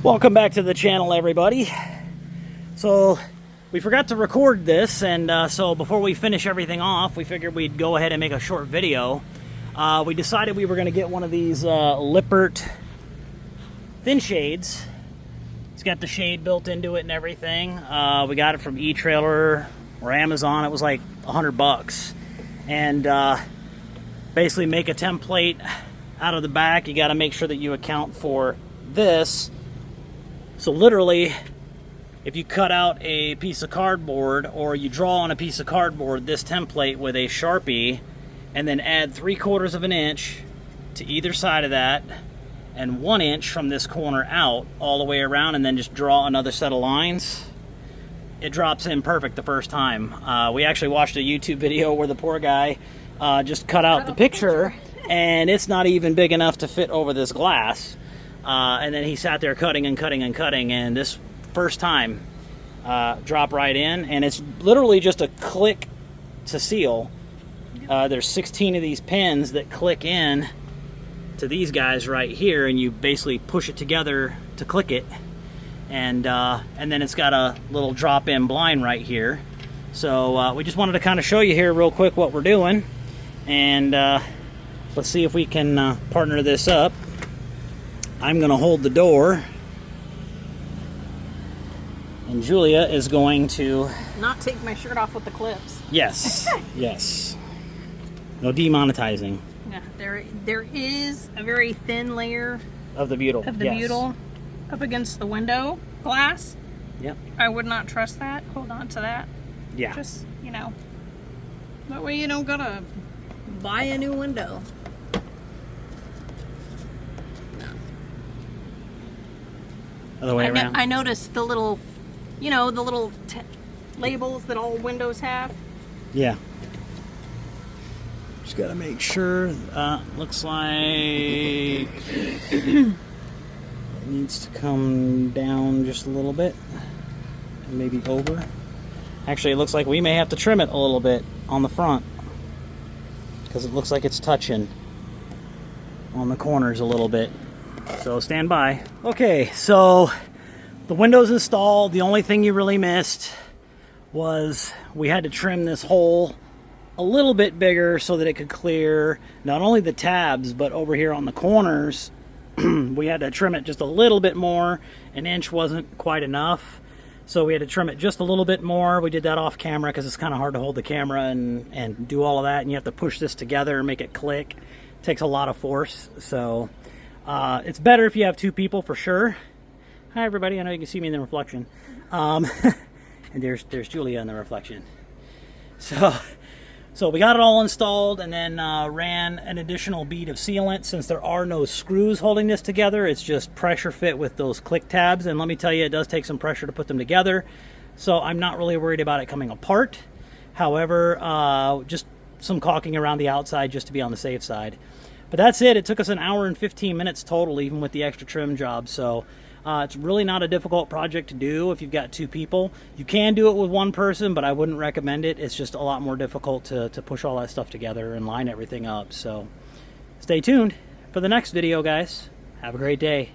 Welcome back to the channel, everybody. So we forgot to record this, and so before we finish everything off, we figured we'd go ahead and make a short video. We decided we were going to get one of these Lippert thin shades. It's got the shade built into it and everything. We got it from eTrailer or Amazon. It was like $100, and basically make a template out of the back. You got to make sure that you account for this. So literally, if you cut out a piece of cardboard or you draw on a piece of cardboard this template with a Sharpie, and then add 3/4 of an inch to either side of that and 1 inch from this corner out all the way around, and then just draw another set of lines, it drops in perfect the first time. We actually watched a YouTube video where the poor guy just cut out the picture and it's not even big enough to fit over this glass. And then he sat there cutting and cutting and cutting, and this first time drop right in, and it's literally just a click to seal. There's 16 of these pins that click in to these guys right here, and you basically push it together to click it, and then it's got a little drop-in blind right here. So we just wanted to kind of show you here real quick what we're doing, and let's see if we can partner this up. I'm going to hold the door, and Julia is going to not take my shirt off with the clips. Yes, yes. No demonetizing. Yeah, there is a very thin layer of the butyl. Butyl up against the window glass. Yep. I would not trust that. Hold on to that. Yeah. Just, you know, that way you don't gotta buy a new window. Other way around. I noticed the little, you know, the little labels that all windows have. Yeah. Just got to make sure. Looks like it needs to come down just a little bit, and maybe over. Actually, it looks like we may have to trim it a little bit on the front, because it looks like it's touching on the corners a little bit. So stand by. Okay, so the window's installed. The only thing you really missed was we had to trim this hole a little bit bigger so that it could clear not only the tabs, but over here on the corners we had to trim it just a little bit more. An inch wasn't quite enough, so we had to trim it just a little bit more. We did that off camera because it's kind of hard to hold the camera and do all of that, and you have to push this together and make it click. It takes a lot of force, so it's better if you have two people for sure. Hi everybody, I know you can see me in the reflection. And there's Julia in the reflection. So we got it all installed, and then ran an additional bead of sealant. Since there are no screws holding this together, it's just pressure fit with those click tabs. And let me tell you, it does take some pressure to put them together. So I'm not really worried about it coming apart. However, just some caulking around the outside just to be on the safe side. But that's it. It took us an hour and 15 minutes total, even with the extra trim job. So it's really not a difficult project to do if you've got two people. You can do it with one person, but I wouldn't recommend it. It's just a lot more difficult to push all that stuff together and line everything up. So stay tuned for the next video, guys. Have a great day.